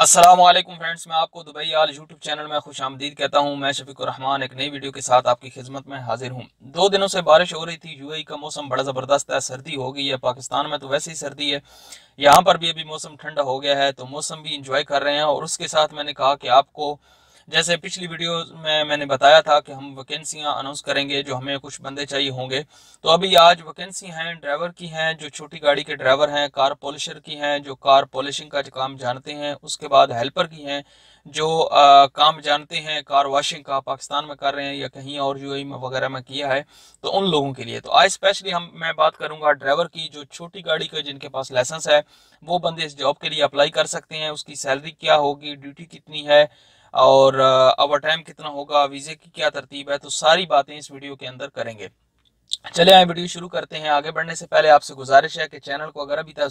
अस्सलाम वालेकुम फ्रेंड्स, मैं आपको दुबई आल यूट्यूब चैनल में खुश आमदीद कहता हूं। मैं शफीकुर रहमान एक नई वीडियो के साथ आपकी खिदमत में हाजिर हूं। 2 दिनों से बारिश हो रही थी। यूएई का मौसम बड़ा ज़बरदस्त है, सर्दी हो गई है। पाकिस्तान में तो वैसे ही सर्दी है, यहाँ पर भी अभी मौसम ठंडा हो गया है, तो मौसम भी इंजॉय कर रहे हैं। और उसके साथ मैंने कहा कि आपको, जैसे पिछली वीडियो में मैंने बताया था कि हम वैकेंसियां अनाउंस करेंगे, जो हमें कुछ बंदे चाहिए होंगे। तो अभी आज वैकेंसी हैं ड्राइवर की हैं, जो छोटी गाड़ी के ड्राइवर हैं, कार पॉलिशर की हैं, जो कार पॉलिशिंग का काम जानते हैं। उसके बाद हेल्पर की हैं, जो काम जानते हैं कार वॉशिंग का, पाकिस्तान में कर रहे हैं या कहीं और यूएई में वगैरह में किया है, तो उन लोगों के लिए। तो आज स्पेशली मैं बात करूंगा ड्राइवर की, जो छोटी गाड़ी के जिनके पास लाइसेंस है, वो बंदे इस जॉब के लिए अप्लाई कर सकते हैं। उसकी सैलरी क्या होगी, ड्यूटी कितनी है, और ओवर टाइम कितना होगा, वीजे की क्या तरतीब है, तो सारी बातें इस वीडियो के अंदर करेंगे। चले आए वीडियो शुरू करते हैं। आगे बढ़ने से पहले आपसे गुजारिश है कि चैनल को अगर अभी तक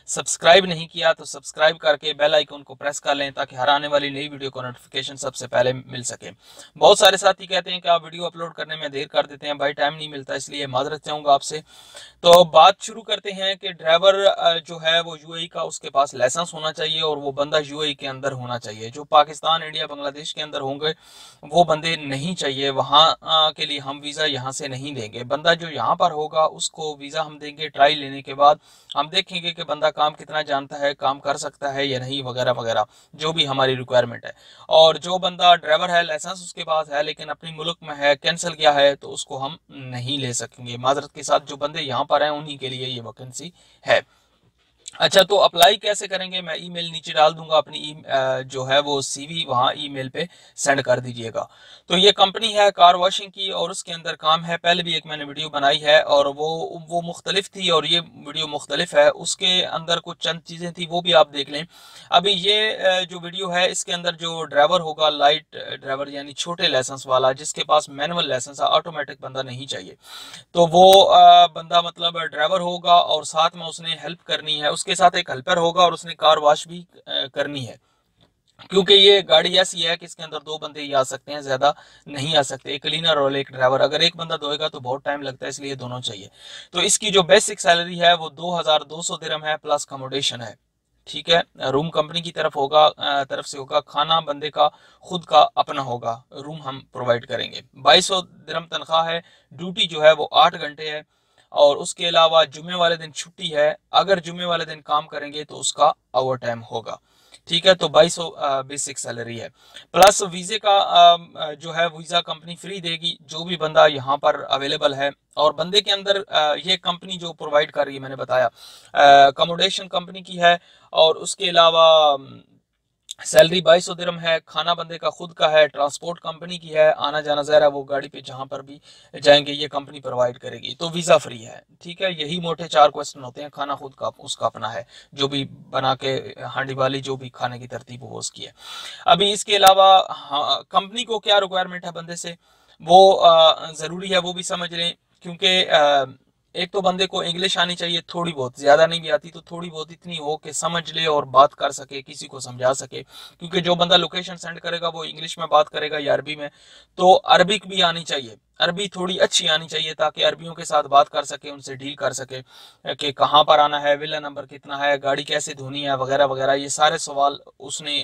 सब्सक्राइब नहीं किया तो सब्सक्राइब करके बेल आइकन को प्रेस कर लें, ताकि हर आने वाली नई वीडियो को नोटिफिकेशन सबसे पहले मिल सके। बहुत सारे साथी कहते हैं कि आप वीडियो अपलोड करने में देर कर देते हैं, भाई टाइम नहीं मिलता, इसलिए माजरत चाहूंगा आपसे। तो बात शुरू करते हैं कि ड्राइवर जो है वो यूएई का, उसके पास लाइसेंस होना चाहिए और वो बंदा यूएई के अंदर होना चाहिए। जो पाकिस्तान, इंडिया, बांग्लादेश के अंदर होंगे वो बंदे नहीं चाहिए। वहाँ के लिए हम वीज़ा यहाँ से नहीं देंगे। बंदा जो यहाँ पर होगा उसको वीज़ा हम देंगे। ट्रायल लेने के बाद हम देखेंगे कि बंदा काम कितना जानता है, काम कर सकता है या नहीं, वगैरह वगैरह, जो भी हमारी रिक्वायरमेंट है। और जो बंदा ड्राइवर है, लाइसेंस उसके पास है लेकिन अपनी मुल्क में है, कैंसिल किया है, तो उसको हम नहीं ले सकेंगे। माजरत के साथ जो बंदे यहाँ पर हैं उन्हीं के लिए ये वैकेंसी है। अच्छा, तो अप्लाई कैसे करेंगे? मैं ईमेल नीचे डाल दूंगा अपनी जो है वो सीवी वहाँ ईमेल पे सेंड कर दीजिएगा। तो ये कंपनी है कार वॉशिंग की और उसके अंदर काम है। पहले भी एक मैंने वीडियो बनाई है और वो मुख्तलिफ थी और ये वीडियो मुख्तलिफ है। उसके अंदर कुछ चंद चीज़ें थी, वो भी आप देख लें। अभी ये जो वीडियो है इसके अंदर जो ड्राइवर होगा, लाइट ड्राइवर यानी छोटे लाइसेंस वाला, जिसके पास मैनुअल लाइसेंस है, ऑटोमेटिक बंदा नहीं चाहिए। तो वो बंदा मतलब ड्राइवर होगा और साथ में उसने हेल्प करनी है, उसके साथ एक हेल्पर होगा और उसने कार वॉश भी करनी है। क्योंकि ये गाड़ी ऐसी है कि इसके अंदर 2 बंदे ही आ सकते हैं, ज्यादा नहीं आ सकते। एक क्लीनर और एक ड्राइवर। अगर एक बंदा धोएगा तो बहुत टाइम लगता है, इसलिए दोनों चाहिए। तो इसकी जो बेसिक सैलरी है वो 2200 दिरहम है, प्लस अकोमोडेशन है। ठीक है, रूम कंपनी की तरफ से होगा। खाना बंदे का खुद का अपना होगा, रूम हम प्रोवाइड करेंगे। 2200 दिरहम तनख्वाह है। ड्यूटी जो है वो 8 घंटे है और उसके अलावा जुम्मे वाले दिन छुट्टी है। अगर जुम्मे वाले दिन काम करेंगे तो उसका ओवर टाइम होगा। ठीक है, तो 2200 बेसिक सैलरी है। प्लस वीजे का जो है वीजा कंपनी फ्री देगी, जो भी बंदा यहाँ पर अवेलेबल है। और बंदे के अंदर ये कंपनी जो प्रोवाइड कर रही है, मैंने बताया अकोमोडेशन कंपनी की है। और उसके अलावा सैलरी 2200 दिरहम है। खाना बंदे का खुद का है। ट्रांसपोर्ट कंपनी की है, आना जाना ज़ाहिर वो गाड़ी पे जहां पर भी जाएंगे ये कंपनी प्रोवाइड करेगी। तो वीज़ा फ्री है। ठीक है, यही मोटे 4 क्वेश्चन होते हैं। खाना खुद का उसका अपना है, जो भी बना के हांडी वाली जो भी खाने की तरतीब हो उसकी है। अभी इसके अलावा हाँ, कंपनी को क्या रिक्वायरमेंट है बंदे से, वो ज़रूरी है वो भी समझ लें। क्योंकि एक तो बंदे को इंग्लिश आनी चाहिए थोड़ी बहुत, ज्यादा नहीं भी आती तो थोड़ी बहुत इतनी हो कि समझ ले और बात कर सके, किसी को समझा सके। क्योंकि जो बंदा लोकेशन सेंड करेगा वो इंग्लिश में बात करेगा या अरबी में, तो अरबिक भी आनी चाहिए। अरबी थोड़ी अच्छी आनी चाहिए ताकि अरबियों के साथ बात कर सके, उनसे डील कर सके कि कहाँ पर आना है, विला नंबर कितना है, गाड़ी कैसे धोनी है, वगैरह वगैरह। ये सारे सवाल उसने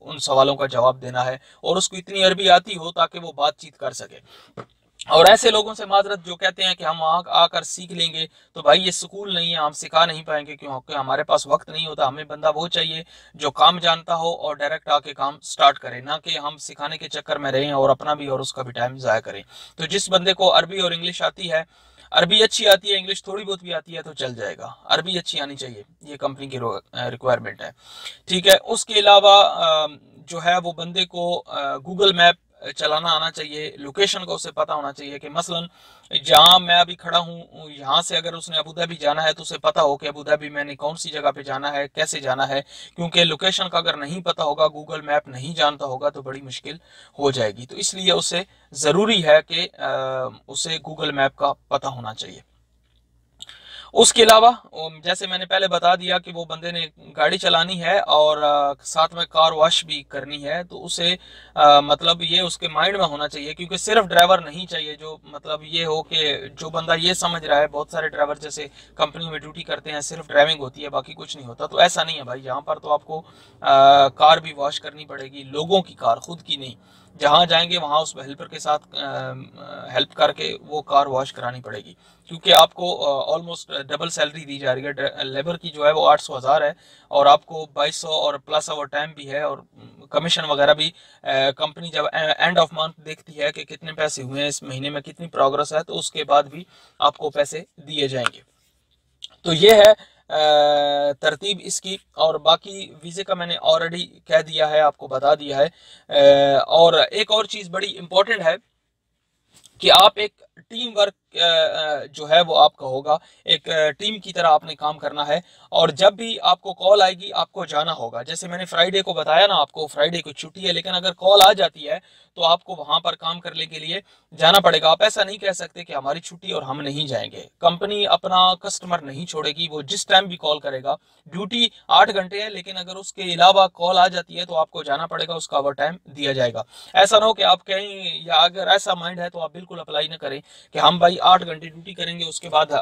उन सवालों का जवाब देना है और उसको इतनी अरबी आती हो ताकि वो बातचीत कर सके। और ऐसे लोगों से माजरत जो कहते हैं कि हम वहां आकर सीख लेंगे, तो भाई ये स्कूल नहीं है, हम सिखा नहीं पाएंगे क्योंकि हमारे पास वक्त नहीं होता। हमें बंदा वो चाहिए जो काम जानता हो और डायरेक्ट आके काम स्टार्ट करे, ना कि हम सिखाने के चक्कर में रहें और अपना भी और उसका भी टाइम जाया करें। तो जिस बंदे को अरबी और इंग्लिश आती है, अरबी अच्छी आती है, इंग्लिश थोड़ी बहुत भी आती है, तो चल जाएगा। अरबी अच्छी आनी चाहिए, ये कंपनी की रिक्वायरमेंट है। ठीक है, उसके अलावा जो है वो बंदे को गूगल मैप चलाना आना चाहिए। लोकेशन का उसे पता होना चाहिए कि मसलन जहां मैं अभी खड़ा हूं, यहां से अगर उसने अबू धाबी जाना है तो उसे पता हो कि अबू धाबी मैंने कौन सी जगह पे जाना है, कैसे जाना है। क्योंकि लोकेशन का अगर नहीं पता होगा, गूगल मैप नहीं जानता होगा, तो बड़ी मुश्किल हो जाएगी। तो इसलिए उसे जरूरी है कि उसे गूगल मैप का पता होना चाहिए। उसके अलावा जैसे मैंने पहले बता दिया कि वो बंदे ने गाड़ी चलानी है और साथ में कार वॉश भी करनी है, तो उसे मतलब ये उसके माइंड में होना चाहिए, क्योंकि सिर्फ ड्राइवर नहीं चाहिए जो मतलब ये हो कि जो बंदा ये समझ रहा है, बहुत सारे ड्राइवर जैसे कंपनी में ड्यूटी करते हैं सिर्फ ड्राइविंग होती है बाकी कुछ नहीं होता, तो ऐसा नहीं है भाई। यहाँ पर तो आपको कार भी वॉश करनी पड़ेगी, लोगों की कार, खुद की नहीं। जहां जाएंगे वहां उस हेल्पर के साथ हेल्प करके वो कार वॉश करानी पड़ेगी, क्योंकि आपको ऑलमोस्ट डबल सैलरी दी जा रही है। लेबर की जो है वो 800-1000 है और आपको 2200 और प्लस ओवर टाइम भी है और कमीशन वगैरह भी। कंपनी जब एंड ऑफ मंथ देखती है कि कितने पैसे हुए हैं इस महीने में, कितनी प्रोग्रेस है, तो उसके बाद भी आपको पैसे दिए जाएंगे। तो ये है तरतीब इसकी। और बाकी वीज़े का मैंने ऑलरेडी कह दिया है, आपको बता दिया है। और एक और चीज़ बड़ी इम्पोर्टेंट है कि आप एक टीम वर्क जो है वो आपका होगा, एक टीम की तरह आपने काम करना है। और जब भी आपको कॉल आएगी आपको जाना होगा। जैसे मैंने फ्राइडे को बताया ना, आपको फ्राइडे को छुट्टी है, लेकिन अगर कॉल आ जाती है तो आपको वहां पर काम करने के लिए जाना पड़ेगा। आप ऐसा नहीं कह सकते कि हमारी छुट्टी और हम नहीं जाएंगे। कंपनी अपना कस्टमर नहीं छोड़ेगी, वो जिस टाइम भी कॉल करेगा। ड्यूटी 8 घंटे है, लेकिन अगर उसके अलावा कॉल आ जाती है तो आपको जाना पड़ेगा, उसका ओवर टाइम दिया जाएगा। ऐसा ना हो कि आप कहें, या अगर ऐसा माइंड है तो आप बिल्कुल अप्लाई ना करें कि हम भाई 8 घंटे ड्यूटी करेंगे उसके बाद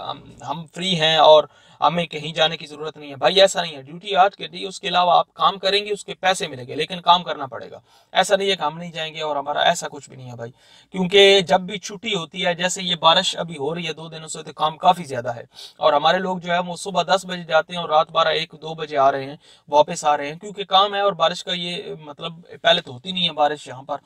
हम फ्री हैं और हमें कहीं जाने की जरूरत नहीं है। भाई ऐसा नहीं है, ड्यूटी 8 घंटे, उसके अलावा आप काम करेंगे, उसके पैसे मिलेंगे, लेकिन काम करना पड़ेगा। ऐसा नहीं है कि हम नहीं जाएंगे और हमारा, ऐसा कुछ भी नहीं है भाई। क्योंकि जब भी छुट्टी होती है, जैसे ये बारिश अभी हो रही है 2 दिनों से, तो काम काफी ज्यादा है। और हमारे लोग जो है वो सुबह 10 बजे जाते हैं और रात 12-1-2 बजे आ रहे हैं, वापस आ रहे हैं, क्योंकि काम है। और बारिश का ये मतलब पहले तो होती नहीं है बारिश यहाँ पर,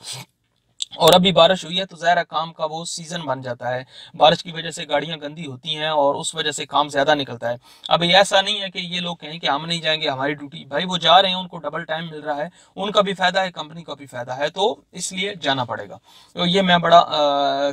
और अभी बारिश हुई है तो ज़ाहिर है काम का वो सीजन बन जाता है। बारिश की वजह से गाड़ियां गंदी होती हैं और उस वजह से काम ज्यादा निकलता है। अभी ऐसा नहीं है कि ये लोग कहें कि हम नहीं जाएंगे, हमारी ड्यूटी, भाई वो जा रहे हैं, उनको डबल टाइम मिल रहा है, उनका भी फायदा है, कंपनी का भी फायदा है, तो इसलिए जाना पड़ेगा। तो ये मैं बड़ा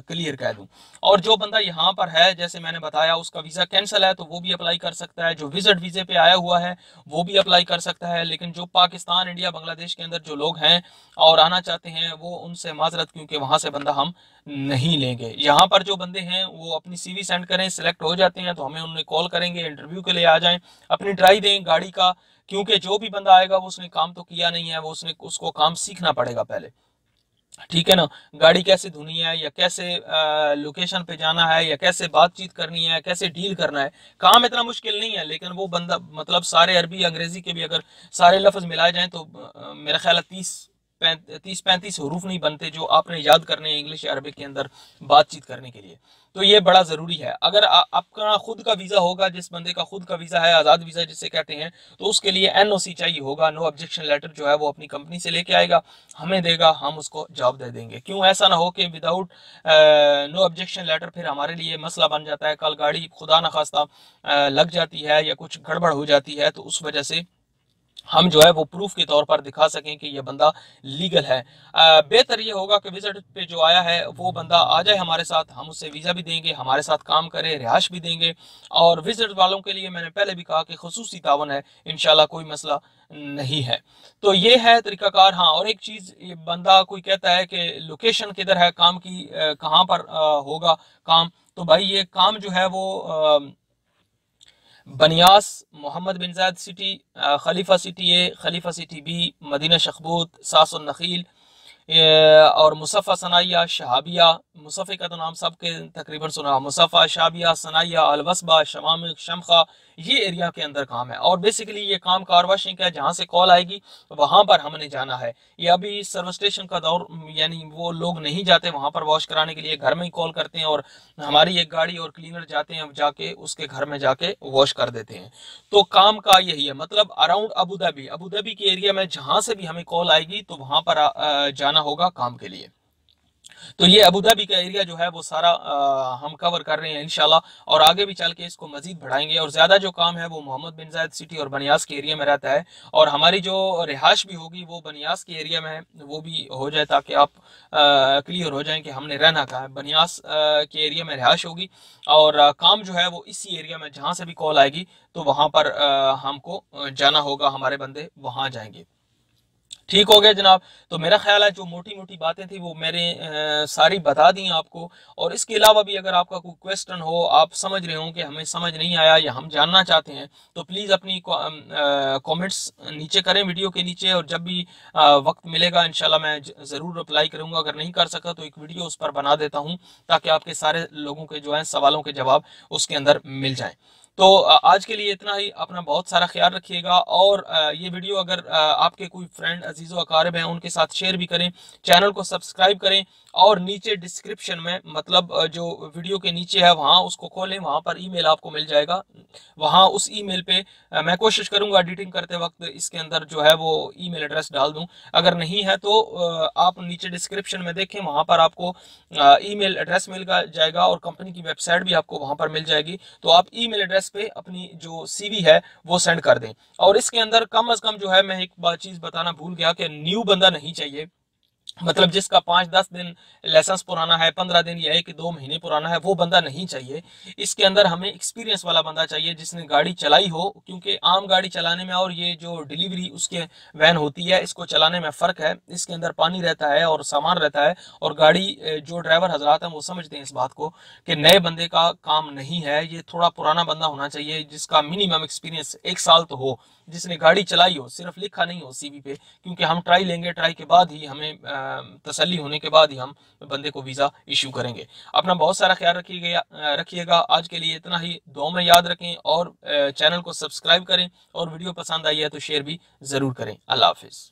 क्लियर कह दूं। और जो बंदा यहाँ पर है, जैसे मैंने बताया, उसका वीजा कैंसिल है तो वो भी अप्लाई कर सकता है। जो विजिट वीजे पे आया हुआ है वो भी अप्लाई कर सकता है। लेकिन जो पाकिस्तान, इंडिया, बांग्लादेश के अंदर जो लोग हैं और आना चाहते हैं, वो उनसे माजरत, क्योंकि वहां से बंदा हम नहीं लेंगे। यहाँ पर जो बंदे हैं वो अपनी सीवी सेंड करें, सिलेक्ट हो जाते हैं तो हमें उन्हें कॉल करेंगे, इंटरव्यू के लिए आ जाएं, अपनी ट्राई दें गाड़ी का। क्योंकि जो भी बंदा आएगा वो उसने काम तो किया नहीं है, वो उसको काम सीखना पड़ेगा पहले, ठीक है ना। गाड़ी कैसे धुनी है, या कैसे लोकेशन पे जाना है, या कैसे बातचीत करनी है, कैसे डील करना है, काम इतना मुश्किल नहीं है। लेकिन वो बंदा मतलब सारे अरबी अंग्रेजी के भी अगर सारे लफ्ज मिलाए जाएं तो मेरा ख्याल है 30-35 हरूफ नहीं बनते जो आपने याद करने हैं इंग्लिश या अरबिक के अंदर बातचीत करने के लिए। तो ये बड़ा जरूरी है। अगर आपका खुद का वीजा होगा, जिस बंदे का खुद का वीजा है, आजाद वीजा जिसे कहते हैं, तो उसके लिए एनओसी चाहिए होगा, नो ऑब्जेक्शन लेटर जो है वो अपनी कंपनी से लेके आएगा, हमें देगा, हम उसको जॉब दे देंगे। क्यों ऐसा ना हो कि विदाउट नो ऑब्जेक्शन लेटर फिर हमारे लिए मसला बन जाता है, कल गाड़ी खुदा न खास्ता लग जाती है या कुछ गड़बड़ हो जाती है, तो उस वजह से हम जो है वो प्रूफ के तौर पर दिखा सकें कि ये बंदा लीगल है। बेहतर ये होगा कि विजिट पे जो आया है वो बंदा आ जाए हमारे साथ, हम उससे वीज़ा भी देंगे, हमारे साथ काम करे, रिहाइश भी देंगे। और विजिट वालों के लिए मैंने पहले भी कहा कि खुसूसी तावन है, इंशाल्लाह कोई मसला नहीं है। तो ये है तरीकाकार। हाँ, और एक चीज़, ये बंदा कोई कहता है कि लोकेशन किधर है काम की, कहाँ पर होगा काम, तो भाई ये काम जो है वो बनियास, मोहम्मद बिन जायद सिटी, खलीफा सिटी ए, खलीफा सिटी बी, मदीना शखबूत, सासुन नखील और मुसफ़ा सनाइया, शहाबिया, मुसफ़े का तो नाम सबके तकरीबन सुना, मुसफ़ा, शाबिया, सनाइया, अलवसबा, शमाम, शमखा, ये एरिया के अंदर काम है। और बेसिकली ये काम कार वॉशिंग का है, जहाँ से कॉल आएगी वहाँ पर हमने जाना है। ये अभी सर्विस स्टेशन का दौर, यानी वो लोग नहीं जाते वहाँ पर वॉश कराने के लिए, घर में ही कॉल करते हैं और हमारी एक गाड़ी और क्लीनर जाते हैं, जाके उसके घर में जाके वॉश कर देते हैं। तो काम का यही है, मतलब around Abu Dhabi, Abu Dhabi के एरिया में जहां से भी हमें कॉल आएगी तो वहां पर जाना होगा काम के लिए। तो ये अबू धाबी का एरिया जो है वो सारा हम कवर कर रहे हैं इंशाल्लाह, और आगे भी चल के इसको मजीद बढ़ाएंगे। और ज्यादा जो काम है वो मोहम्मद बिन जायद सिटी और बनियास के एरिया में रहता है, और हमारी जो रिहाइश भी होगी वो बनियास के एरिया में है, वो भी हो जाए ताकि आप क्लियर हो जाएं कि हमने रहना कहाँ है। बनियास के एरिया में रिहाइश होगी और काम जो है वो इसी एरिया में, जहाँ से भी कॉल आएगी तो वहाँ पर हमको जाना होगा, हमारे बंदे वहाँ जाएंगे। ठीक हो गया जनाब। तो मेरा ख्याल है जो मोटी मोटी बातें थी वो मैंने सारी बता दी आपको। और इसके अलावा भी अगर आपका कोई क्वेश्चन हो, आप समझ रहे हो कि हमें समझ नहीं आया या हम जानना चाहते हैं, तो प्लीज़ अपनी कमेंट्स नीचे करें वीडियो के नीचे। और जब भी वक्त मिलेगा इंशाल्लाह मैं ज़रूर रिप्लाई करूंगा। अगर नहीं कर सका तो एक वीडियो उस पर बना देता हूँ ताकि आपके सारे लोगों के जो है सवालों के जवाब उसके अंदर मिल जाएं। तो आज के लिए इतना ही। अपना बहुत सारा ख्याल रखिएगा। और ये वीडियो अगर आपके कोई फ्रेंड अजीज़ो अकारिब हैं उनके साथ शेयर भी करें, चैनल को सब्सक्राइब करें। और नीचे डिस्क्रिप्शन में, मतलब जो वीडियो के नीचे है वहाँ उसको खोलें, वहाँ पर ईमेल आपको मिल जाएगा। वहाँ उस ईमेल पे मैं कोशिश करूंगा एडिटिंग करते वक्त इसके अंदर जो है वो ईमेल एड्रेस डाल दूं। अगर नहीं है तो आप नीचे डिस्क्रिप्शन में देखें, वहाँ पर आपको ईमेल एड्रेस मिल जाएगा और कंपनी की वेबसाइट भी आपको वहाँ पर मिल जाएगी। तो आप ईमेल एड्रेस पे अपनी जो सीवी है वो सेंड कर दें। और इसके अंदर कम अज कम जो है, मैं एक बात चीज बताना भूल गया कि न्यू बंदा नहीं चाहिए। मतलब जिसका 5-10 दिन लाइसेंस पुराना है, 15 दिन या 1-2 महीने पुराना है, वो बंदा नहीं चाहिए। इसके अंदर हमें एक्सपीरियंस वाला बंदा चाहिए जिसने गाड़ी चलाई हो। क्योंकि आम गाड़ी चलाने में और ये जो डिलीवरी उसके वैन होती है, इसको चलाने में फ़र्क है। इसके अंदर पानी रहता है और सामान रहता है। और गाड़ी जो ड्राइवर हजरात हैं वो समझते हैं इस बात को कि नए बंदे का काम नहीं है, ये थोड़ा पुराना बंदा होना चाहिए जिसका मिनिमम एक्सपीरियंस 1 साल तो हो, जिसने गाड़ी चलाई हो, सिर्फ लिखा नहीं हो सीवी पे। क्योंकि हम ट्राई लेंगे, ट्राई के बाद ही हमें तसल्ली होने के बाद ही हम बंदे को वीज़ा इशू करेंगे। अपना बहुत सारा ख्याल रखिएगा। आज के लिए इतना ही। दुआ में याद रखें और चैनल को सब्सक्राइब करें। और वीडियो पसंद आई है तो शेयर भी ज़रूर करें। अल्लाह हाफिज़।